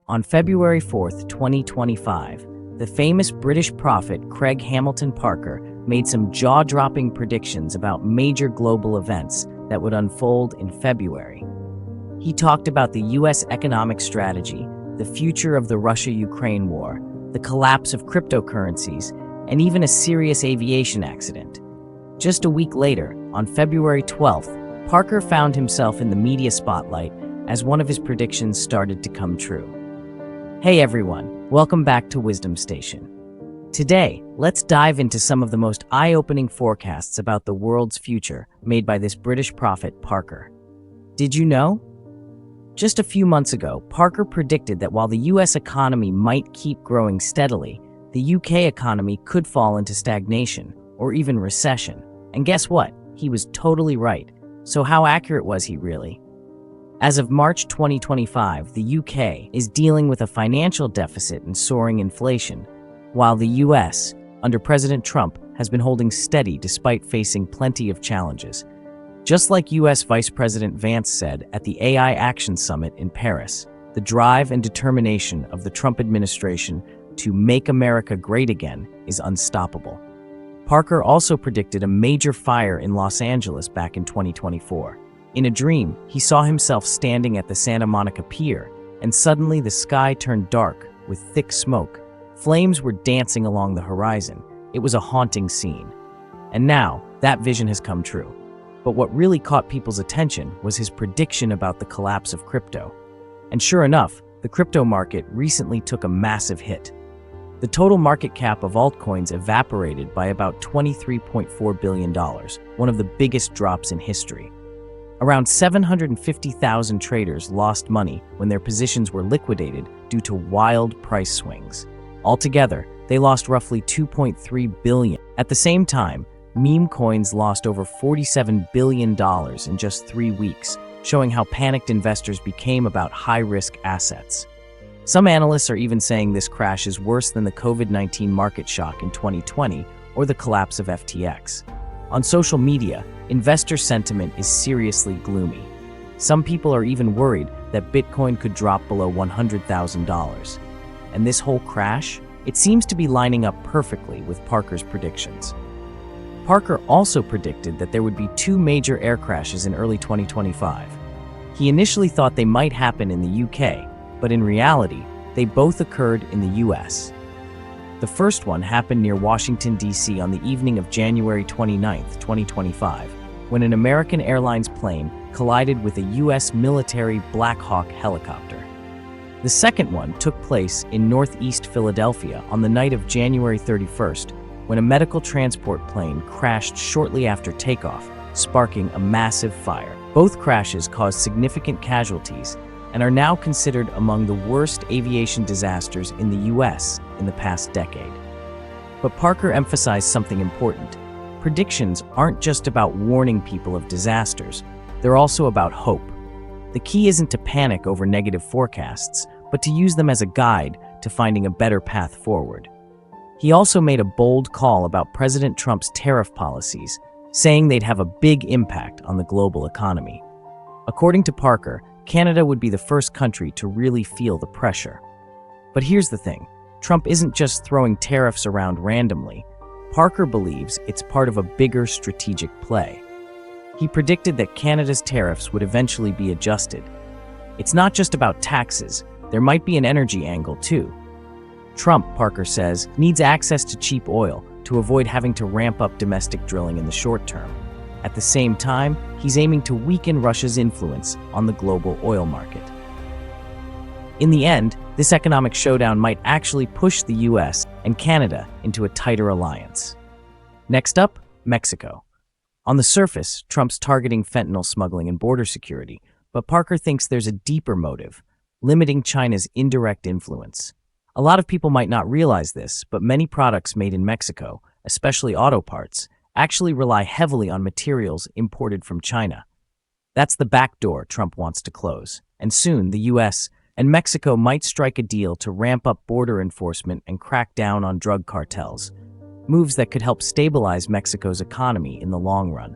On February 4th, 2025, the famous British prophet Craig Hamilton Parker made some jaw-dropping predictions about major global events that would unfold in February. He talked about the U.S. economic strategy, the future of the Russia-Ukraine war, the collapse of cryptocurrencies, and even a serious aviation accident. Just a week later, on February 12th, Parker found himself in the media spotlight as one of his predictions started to come true. Hey everyone, welcome back to Wisdom Station. Today, let's dive into some of the most eye-opening forecasts about the world's future made by this British prophet Parker. Did you know? Just a few months ago, Parker predicted that while the US economy might keep growing steadily, the UK economy could fall into stagnation or even recession. And guess what? He was totally right. So how accurate was he really? As of March 2025, the UK is dealing with a financial deficit and soaring inflation, while the US, under President Trump, has been holding steady despite facing plenty of challenges. Just like US Vice President Vance said at the AI Action Summit in Paris, the drive and determination of the Trump administration to make America great again is unstoppable. Parker also predicted a major fire in Los Angeles back in 2024. In a dream, he saw himself standing at the Santa Monica Pier, and suddenly the sky turned dark with thick smoke. Flames were dancing along the horizon. It was a haunting scene. And now, that vision has come true. But what really caught people's attention was his prediction about the collapse of crypto. And sure enough, the crypto market recently took a massive hit. The total market cap of altcoins evaporated by about $23.4 billion, one of the biggest drops in history. Around 750,000 traders lost money when their positions were liquidated due to wild price swings. Altogether, they lost roughly $2.3 billion. At the same time, meme coins lost over $47 billion in just 3 weeks, showing how panicked investors became about high-risk assets. Some analysts are even saying this crash is worse than the COVID-19 market shock in 2020 or the collapse of FTX. On social media, investor sentiment is seriously gloomy. Some people are even worried that Bitcoin could drop below $100,000. And this whole crash, it seems to be lining up perfectly with Parker's predictions. Parker also predicted that there would be 2 major air crashes in early 2025. He initially thought they might happen in the UK, but in reality, they both occurred in the US. The first one happened near Washington, D.C. on the evening of January 29, 2025, when an American Airlines plane collided with a U.S. military Black Hawk helicopter. The second one took place in northeast Philadelphia on the night of January 31st, when a medical transport plane crashed shortly after takeoff, sparking a massive fire. Both crashes caused significant casualties and are now considered among the worst aviation disasters in the U.S. in the past decade. But Parker emphasized something important. Predictions aren't just about warning people of disasters, they're also about hope. The key isn't to panic over negative forecasts, but to use them as a guide to finding a better path forward. He also made a bold call about President Trump's tariff policies, saying they'd have a big impact on the global economy. According to Parker, Canada would be the first country to really feel the pressure. But here's the thing, Trump isn't just throwing tariffs around randomly. Parker believes it's part of a bigger strategic play. He predicted that Canada's tariffs would eventually be adjusted. It's not just about taxes, there might be an energy angle too. Trump, Parker says, needs access to cheap oil to avoid having to ramp up domestic drilling in the short term. At the same time, he's aiming to weaken Russia's influence on the global oil market. In the end, this economic showdown might actually push the US and Canada into a tighter alliance. Next up, Mexico. On the surface, Trump's targeting fentanyl smuggling and border security, but Parker thinks there's a deeper motive, limiting China's indirect influence. A lot of people might not realize this, but many products made in Mexico, especially auto parts, actually rely heavily on materials imported from China. That's the back door Trump wants to close, and soon the US and Mexico might strike a deal to ramp up border enforcement and crack down on drug cartels, moves that could help stabilize Mexico's economy in the long run.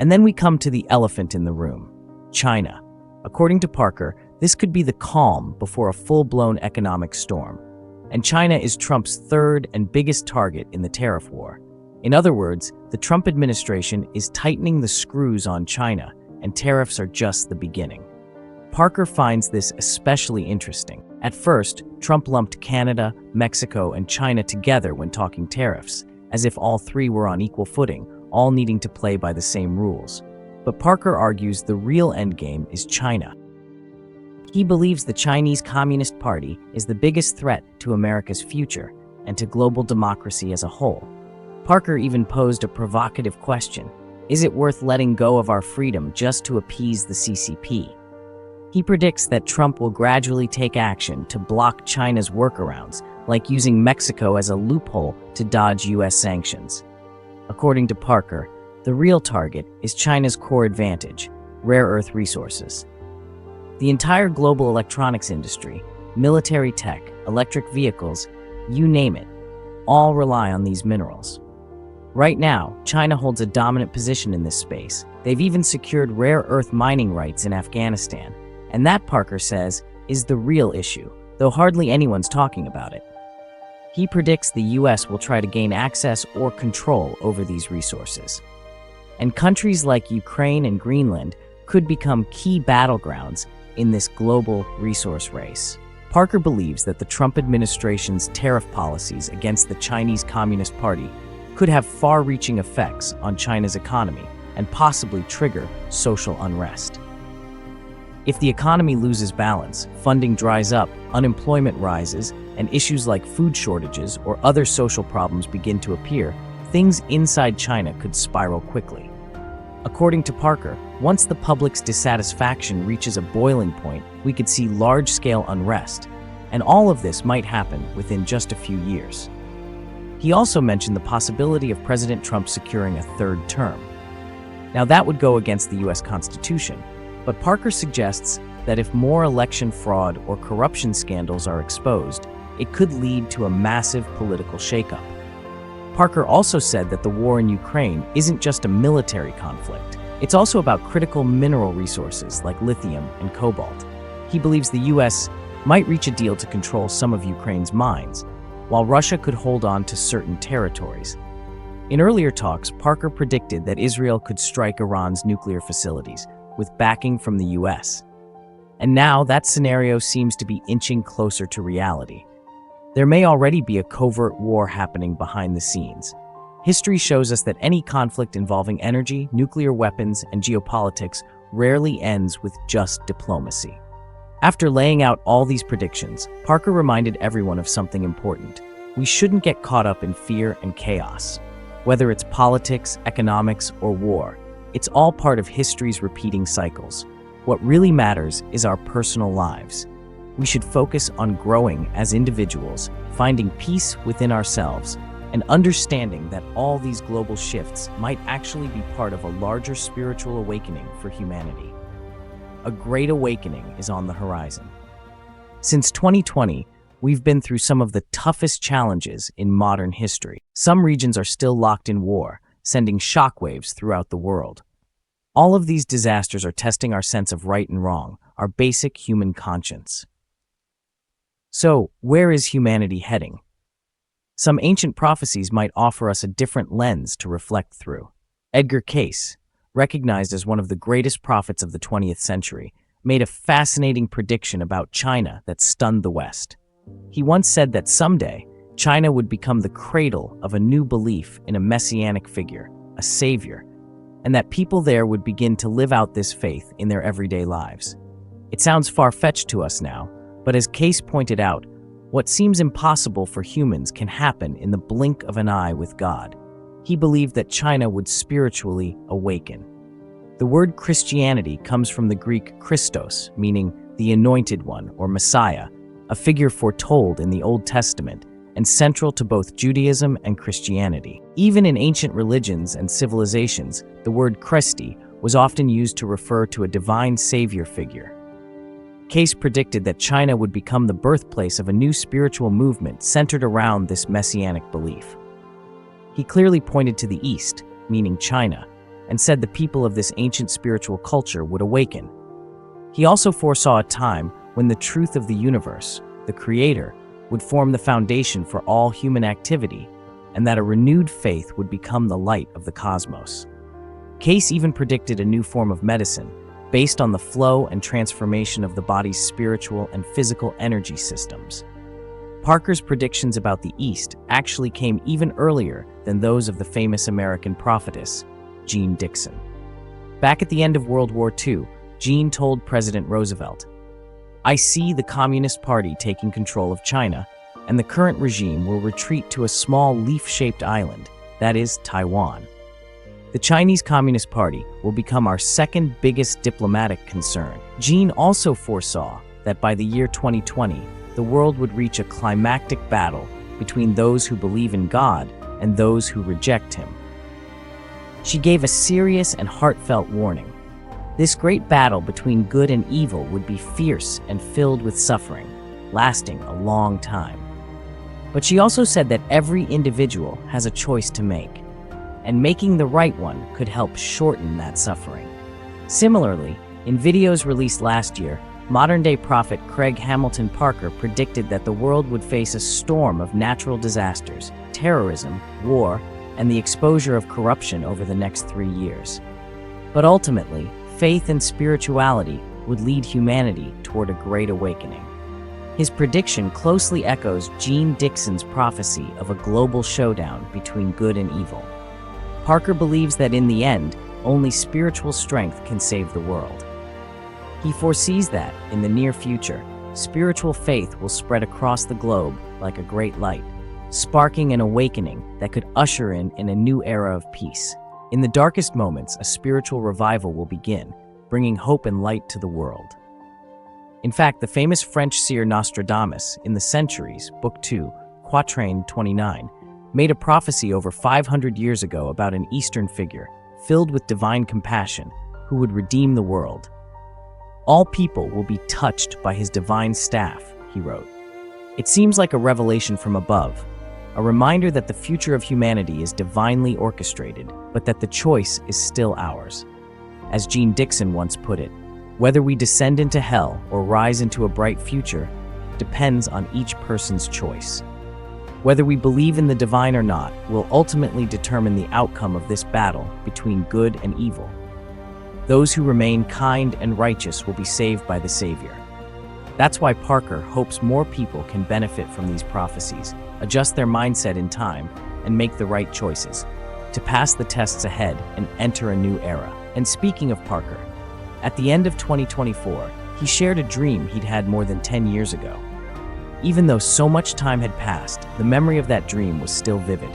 And then we come to the elephant in the room, China. According to Parker, This could be the calm before a full-blown economic storm. And China is Trump's third and biggest target in the tariff war. In other words, the Trump administration is tightening the screws on China, and tariffs are just the beginning. Parker finds this especially interesting. At first, Trump lumped Canada, Mexico, and China together when talking tariffs, as if all three were on equal footing, all needing to play by the same rules. But Parker argues the real endgame is China. He believes the Chinese Communist Party is the biggest threat to America's future and to global democracy as a whole. Parker even posed a provocative question: is it worth letting go of our freedom just to appease the CCP? He predicts that Trump will gradually take action to block China's workarounds, like using Mexico as a loophole to dodge US sanctions. According to Parker, the real target is China's core advantage, rare earth resources. The entire global electronics industry, military tech, electric vehicles, you name it, all rely on these minerals. Right now, China holds a dominant position in this space. They've even secured rare earth mining rights in Afghanistan. And that, Parker says, is the real issue, though hardly anyone's talking about it. He predicts the US will try to gain access or control over these resources. And countries like Ukraine and Greenland could become key battlegrounds in this global resource race. Parker believes that the Trump administration's tariff policies against the Chinese Communist Party could have far-reaching effects on China's economy and possibly trigger social unrest. If the economy loses balance, funding dries up, unemployment rises, and issues like food shortages or other social problems begin to appear, things inside China could spiral quickly. According to Parker, once the public's dissatisfaction reaches a boiling point, we could see large-scale unrest, and all of this might happen within just a few years. He also mentioned the possibility of President Trump securing a third term. Now, that would go against the US Constitution, but Parker suggests that if more election fraud or corruption scandals are exposed, it could lead to a massive political shakeup. Parker also said that the war in Ukraine isn't just a military conflict. It's also about critical mineral resources like lithium and cobalt. He believes the US might reach a deal to control some of Ukraine's mines, while Russia could hold on to certain territories. In earlier talks, Parker predicted that Israel could strike Iran's nuclear facilities, with backing from the US. And now that scenario seems to be inching closer to reality. There may already be a covert war happening behind the scenes. History shows us that any conflict involving energy, nuclear weapons, and geopolitics rarely ends with just diplomacy. After laying out all these predictions, Parker reminded everyone of something important. We shouldn't get caught up in fear and chaos. Whether it's politics, economics, or war, it's all part of history's repeating cycles. What really matters is our personal lives. We should focus on growing as individuals, finding peace within ourselves, and understanding that all these global shifts might actually be part of a larger spiritual awakening for humanity. A great awakening is on the horizon. Since 2020, we've been through some of the toughest challenges in modern history. Some regions are still locked in war, sending shockwaves throughout the world. All of these disasters are testing our sense of right and wrong, our basic human conscience. So, where is humanity heading? Some ancient prophecies might offer us a different lens to reflect through. Edgar Cayce, recognized as one of the greatest prophets of the 20th century, made a fascinating prediction about China that stunned the West. He once said that someday, China would become the cradle of a new belief in a messianic figure, a savior, and that people there would begin to live out this faith in their everyday lives. It sounds far-fetched to us now, but as Cayce pointed out, what seems impossible for humans can happen in the blink of an eye with God. He believed that China would spiritually awaken. The word Christianity comes from the Greek Christos, meaning the Anointed One or Messiah, a figure foretold in the Old Testament and central to both Judaism and Christianity. Even in ancient religions and civilizations, the word Christi was often used to refer to a divine savior figure. Cayce predicted that China would become the birthplace of a new spiritual movement centered around this messianic belief. He clearly pointed to the East, meaning China, and said the people of this ancient spiritual culture would awaken. He also foresaw a time when the truth of the universe, the Creator, would form the foundation for all human activity, and that a renewed faith would become the light of the cosmos. Case even predicted a new form of medicine, based on the flow and transformation of the body's spiritual and physical energy systems. Parker's predictions about the East actually came even earlier than those of the famous American prophetess, Jeane Dixon. Back at the end of World War II, Jeane told President Roosevelt, "I see the Communist Party taking control of China, and the current regime will retreat to a small leaf-shaped island, that is, Taiwan. The Chinese Communist Party will become our second biggest diplomatic concern." Jeane also foresaw that by the year 2020, the world would reach a climactic battle between those who believe in God and those who reject Him. She gave a serious and heartfelt warning. This great battle between good and evil would be fierce and filled with suffering, lasting a long time. But she also said that every individual has a choice to make, and making the right one could help shorten that suffering. Similarly, in videos released last year, modern-day prophet Craig Hamilton Parker predicted that the world would face a storm of natural disasters, terrorism, war, and the exposure of corruption over the next 3 years. But ultimately, faith and spirituality would lead humanity toward a great awakening. His prediction closely echoes Jeane Dixon's prophecy of a global showdown between good and evil. Parker believes that in the end, only spiritual strength can save the world. He foresees that, in the near future, spiritual faith will spread across the globe like a great light, sparking an awakening that could usher in a new era of peace. In the darkest moments, a spiritual revival will begin, bringing hope and light to the world. In fact, the famous French seer Nostradamus, in the Centuries, Book 2, Quatrain 29, made a prophecy over 500 years ago about an Eastern figure, filled with divine compassion, who would redeem the world. "All people will be touched by his divine staff," he wrote. It seems like a revelation from above, a reminder that the future of humanity is divinely orchestrated, but that the choice is still ours. As Jeane Dixon once put it, "Whether we descend into hell or rise into a bright future depends on each person's choice." Whether we believe in the divine or not will ultimately determine the outcome of this battle between good and evil. Those who remain kind and righteous will be saved by the Savior. That's why Parker hopes more people can benefit from these prophecies, adjust their mindset in time, and make the right choices to pass the tests ahead and enter a new era. And speaking of Parker, at the end of 2024, he shared a dream he'd had more than 10 years ago. Even though so much time had passed, the memory of that dream was still vivid.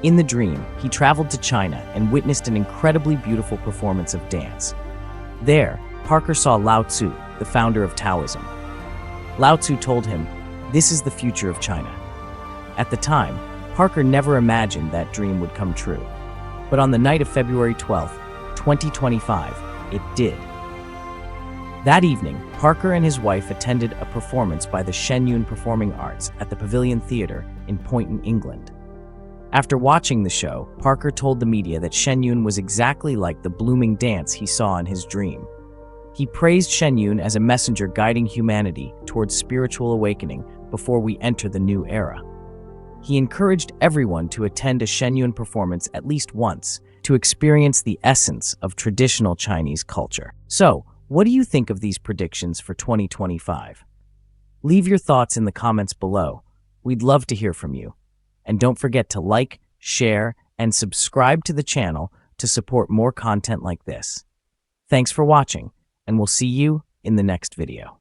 In the dream, he traveled to China and witnessed an incredibly beautiful performance of dance. There, Parker saw Lao Tzu, the founder of Taoism. Lao Tzu told him, "This is the future of China." At the time, Parker never imagined that dream would come true. But on the night of February 12, 2025, it did. That evening, Parker and his wife attended a performance by the Shenyun Performing Arts at the Pavilion Theatre in Poynton, England. After watching the show, Parker told the media that Shenyun was exactly like the blooming dance he saw in his dream. He praised Shenyun as a messenger guiding humanity towards spiritual awakening before we enter the new era. He encouraged everyone to attend a Shenyun performance at least once to experience the essence of traditional Chinese culture. So, what do you think of these predictions for 2025? Leave your thoughts in the comments below. We'd love to hear from you. And don't forget to like, share, and subscribe to the channel to support more content like this. Thanks for watching, and we'll see you in the next video.